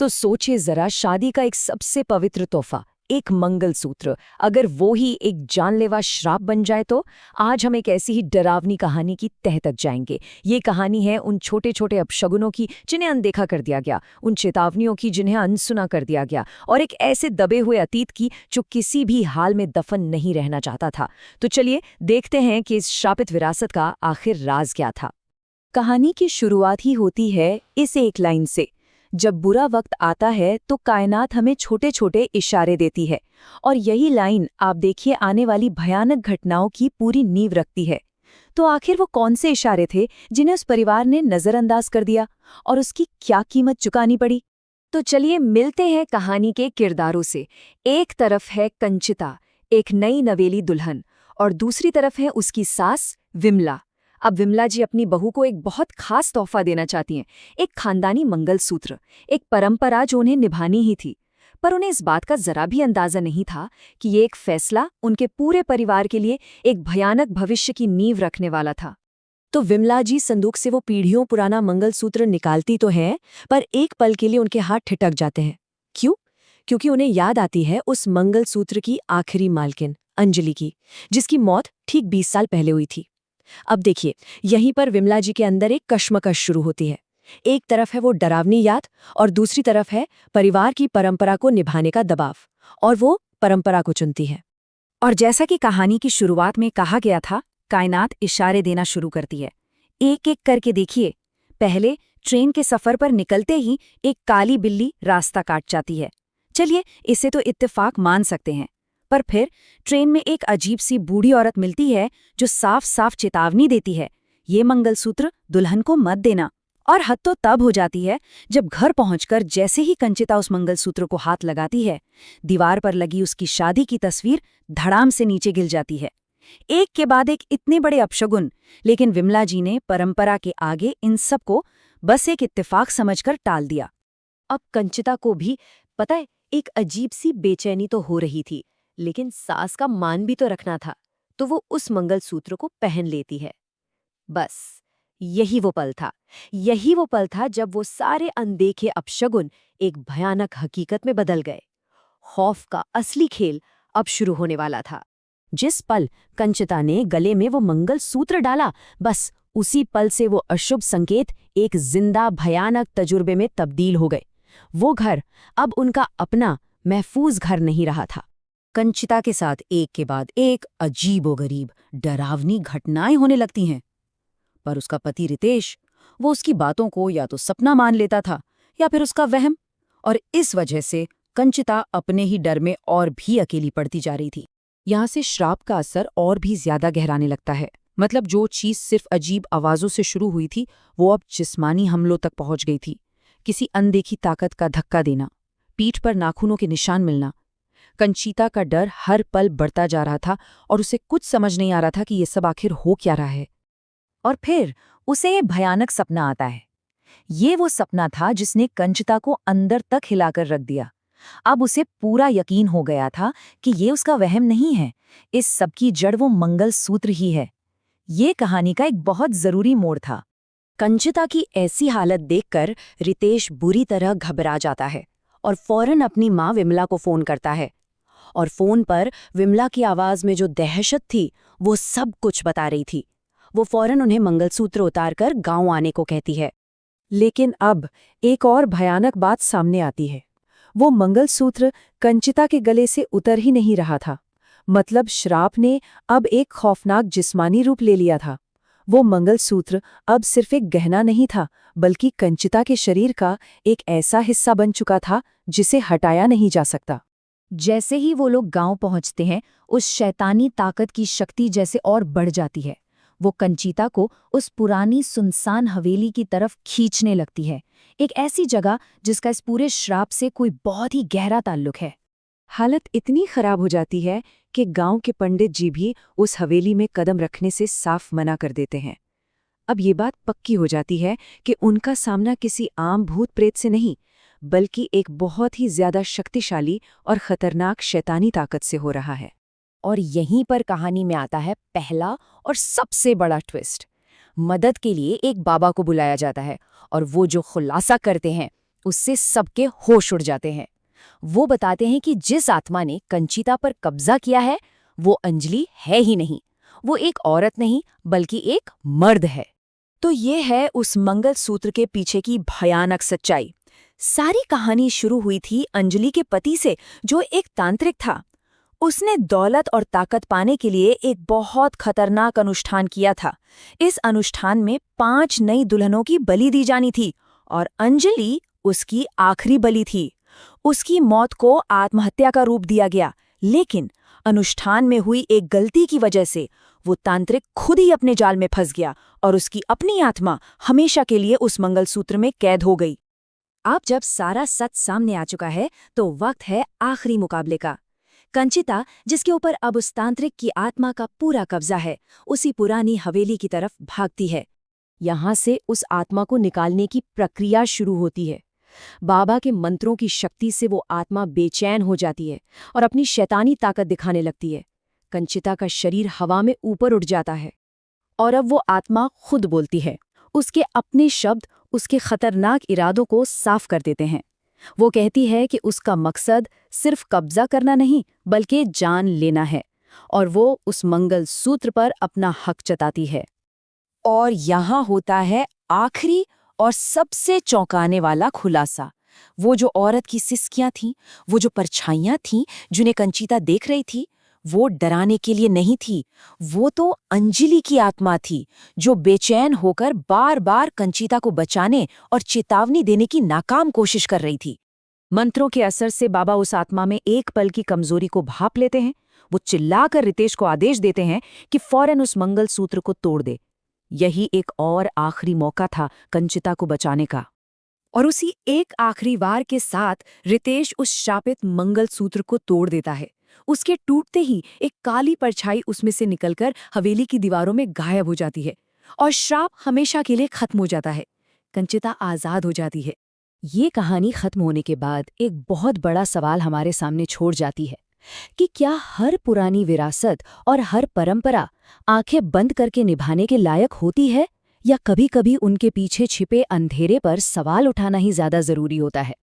तो सोचिए जरा, शादी का एक सबसे पवित्र तोहफा, एक मंगलसूत्र, अगर वो ही एक जानलेवा श्राप बन जाए तो। आज हम एक ऐसी ही डरावनी कहानी की तह तक जाएंगे। ये कहानी है उन छोटे छोटे अपशगुनों की जिन्हें अनदेखा कर दिया गया, उन चेतावनियों की जिन्हें अनसुना कर दिया गया, और एक ऐसे दबे हुए अतीत की जो किसी भी हाल में दफन नहीं रहना चाहता था। तो चलिए देखते हैं कि इस श्रापित विरासत का आखिर राज क्या था। कहानी की शुरुआत ही होती है इस एक लाइन से, जब बुरा वक्त आता है तो कायनात हमें छोटे छोटे इशारे देती है। और यही लाइन आप देखिए आने वाली भयानक घटनाओं की पूरी नींव रखती है। तो आखिर वो कौन से इशारे थे जिन्हें उस परिवार ने नजरअंदाज कर दिया, और उसकी क्या कीमत चुकानी पड़ी? तो चलिए मिलते हैं कहानी के किरदारों से। एक तरफ है कंचिता, एक नई नवेली दुल्हन, और दूसरी तरफ है उसकी सास विमला। अब विमला जी अपनी बहू को एक बहुत खास तोहफा देना चाहती हैं, एक खानदानी मंगलसूत्र, एक परंपरा जो उन्हें निभानी ही थी। पर उन्हें इस बात का जरा भी अंदाजा नहीं था कि ये एक फैसला उनके पूरे परिवार के लिए एक भयानक भविष्य की नींव रखने वाला था। तो विमला जी संदूक से वो पीढ़ियों पुराना मंगलसूत्र निकालती तो हैं, पर एक पल के लिए उनके हाथ ठिठक जाते हैं। क्यों? क्योंकि उन्हें याद आती है उस मंगलसूत्र की आखिरी मालकिन अंजलि की, जिसकी मौत ठीक 20 साल पहले हुई थी। अब देखिए, यहीं पर विमला जी के अंदर एक कश्मकश शुरू होती है। एक तरफ है वो डरावनी याद, और दूसरी तरफ है परिवार की परंपरा को निभाने का दबाव, और वो परंपरा को चुनती है। और जैसा कि कहानी की शुरुआत में कहा गया था, कायनात इशारे देना शुरू करती है। एक एक करके देखिए। पहले ट्रेन के सफर पर निकलते ही एक काली बिल्ली रास्ता काट जाती है। चलिए, इसे तो इत्तेफाक मान सकते हैं। पर फिर ट्रेन में एक अजीब सी बूढ़ी औरत मिलती है जो साफ साफ चेतावनी देती है, ये मंगलसूत्र दुल्हन को मत देना। और हद तो तब हो जाती है जब घर पहुंचकर जैसे ही कंचिता उस मंगलसूत्र को हाथ लगाती है, दीवार पर लगी उसकी शादी की तस्वीर धड़ाम से नीचे गिर जाती है। एक के बाद एक इतने बड़े अपशगुन, लेकिन विमला जी ने परंपरा के आगे इन सबको बस एक इत्तेफाक समझकर टाल दिया। अब कंचिता को भी पता है, एक अजीब सी बेचैनी तो हो रही थी, लेकिन सास का मान भी तो रखना था, तो वो उस मंगलसूत्र को पहन लेती है। बस यही वो पल था जब वो सारे अनदेखे अपशगुन एक भयानक हकीकत में बदल गए। खौफ का असली खेल अब शुरू होने वाला था। जिस पल कंचिता ने गले में वो मंगलसूत्र डाला, बस उसी पल से वो अशुभ संकेत एक जिंदा भयानक तजुर्बे में तब्दील हो गए। वो घर अब उनका अपना महफूज घर नहीं रहा था। कंचिता के साथ एक के बाद एक अजीबोगरीब डरावनी घटनाएं होने लगती हैं। पर उसका पति रितेश, वो उसकी बातों को या तो सपना मान लेता था या फिर उसका वहम, और इस वजह से कंचिता अपने ही डर में और भी अकेली पड़ती जा रही थी। यहाँ से श्राप का असर और भी ज्यादा गहराने लगता है। मतलब जो चीज सिर्फ अजीब आवाजों से शुरू हुई थी, वो अब जिस्मानी हमलों तक पहुंच गई थी। किसी अनदेखी ताकत का धक्का देना, पीठ पर नाखूनों के निशान मिलना। कंचिता का डर हर पल बढ़ता जा रहा था, और उसे कुछ समझ नहीं आ रहा था कि ये सब आखिर हो क्या रहा है। और फिर उसे ये भयानक सपना आता है। ये वो सपना था जिसने कंचिता को अंदर तक हिलाकर रख दिया। अब उसे पूरा यकीन हो गया था कि ये उसका वहम नहीं है, इस सब की जड़ वो मंगलसूत्र ही है। ये कहानी का एक बहुत जरूरी मोड़ था। कंचिता की ऐसी हालत देखकर रितेश बुरी तरह घबरा जाता है और फौरन अपनी माँ विमला को फोन करता है। और फोन पर विमला की आवाज में जो दहशत थी, वो सब कुछ बता रही थी। वो फौरन उन्हें मंगलसूत्र उतारकर गांव आने को कहती है। लेकिन अब एक और भयानक बात सामने आती है। वो मंगलसूत्र कंचिता के गले से उतर ही नहीं रहा था। मतलब श्राप ने अब एक खौफनाक जिस्मानी रूप ले लिया था। वो मंगलसूत्र अब सिर्फ एक गहना नहीं था, बल्कि कंचिता के शरीर का एक ऐसा हिस्सा बन चुका था जिसे हटाया नहीं जा सकता। जैसे ही वो लोग गांव पहुंचते हैं, उस शैतानी ताकत की शक्ति जैसे और बढ़ जाती है। वो कंचिता को उस पुरानी सुनसान हवेली की तरफ खींचने लगती है, एक ऐसी जगह जिसका इस पूरे श्राप से कोई बहुत ही गहरा ताल्लुक है। हालत इतनी खराब हो जाती है कि गांव के पंडित जी भी उस हवेली में कदम रखने से साफ मना कर देते हैं। अब ये बात पक्की हो जाती है कि उनका सामना किसी आम भूत प्रेत से नहीं, बल्कि एक बहुत ही ज्यादा शक्तिशाली और खतरनाक शैतानी ताकत से हो रहा है। और यहीं पर कहानी में आता है पहला और सबसे बड़ा ट्विस्ट। मदद के लिए एक बाबा को बुलाया जाता है, और वो जो खुलासा करते हैं, उससे सबके होश उड़ जाते हैं। वो बताते हैं कि जिस आत्मा ने कंचिता पर कब्जा किया है वो अंजलि है ही नहीं, वो एक औरत नहीं बल्कि एक मर्द है। तो ये है उस मंगलसूत्र के पीछे की भयानक सच्चाई। सारी कहानी शुरू हुई थी अंजलि के पति से, जो एक तांत्रिक था। उसने दौलत और ताकत पाने के लिए एक बहुत खतरनाक अनुष्ठान किया था। इस अनुष्ठान में 5 नई दुल्हनों की बलि दी जानी थी और अंजलि उसकी आखिरी बलि थी। उसकी मौत को आत्महत्या का रूप दिया गया, लेकिन अनुष्ठान में हुई एक गलती की वजह से वो तांत्रिक खुद ही अपने जाल में फंस गया और उसकी अपनी आत्मा हमेशा के लिए उस मंगलसूत्र में कैद हो गई। अब जब सारा सच सामने आ चुका है तो वक्त है आखिरी मुकाबले का। कंचिता, जिसके ऊपर अब उस तांत्रिक की आत्मा का पूरा कब्जा है, उसी पुरानी हवेली की तरफ भागती है। यहाँ से उस आत्मा को निकालने की प्रक्रिया शुरू होती है। बाबा के मंत्रों की शक्ति से वो आत्मा बेचैन हो जाती है और अपनी शैतानी ताकत दिखाने लगती है। कंचिता का शरीर हवा में ऊपर उठ जाता है और अब वो आत्मा खुद बोलती है। उसके अपने शब्द उसके खतरनाक इरादों को साफ कर देते हैं। वो कहती है कि उसका मकसद सिर्फ कब्जा करना नहीं बल्कि जान लेना है, और वो उस मंगल सूत्र पर अपना हक जताती है। और यहाँ होता है आखिरी और सबसे चौंकाने वाला खुलासा। वो जो औरत की सिसकियां थीं, वो जो परछाइयां थीं जिन्हें कंचिता देख रही थी, वो डराने के लिए नहीं थी। वो तो अंजलि की आत्मा थी, जो बेचैन होकर बार बार कंचिता को बचाने और चेतावनी देने की नाकाम कोशिश कर रही थी। मंत्रों के असर से बाबा उस आत्मा में एक पल की कमजोरी को भांप लेते हैं। वो चिल्लाकर रितेश को आदेश देते हैं कि फौरन उस मंगलसूत्र को तोड़ दे। यही एक और आखिरी मौका था कंचिता को बचाने का। और उसी एक आखिरी वार के साथ रितेश उस शापित मंगलसूत्र को तोड़ देता है। उसके टूटते ही एक काली परछाई उसमें से निकलकर हवेली की दीवारों में गायब हो जाती है और श्राप हमेशा के लिए खत्म हो जाता है। कंचिता आजाद हो जाती है। ये कहानी खत्म होने के बाद एक बहुत बड़ा सवाल हमारे सामने छोड़ जाती है कि क्या हर पुरानी विरासत और हर परंपरा आंखें बंद करके निभाने के लायक होती है, या कभी-कभी उनके पीछे छिपे अंधेरे पर सवाल उठाना ही ज्यादा जरूरी होता है।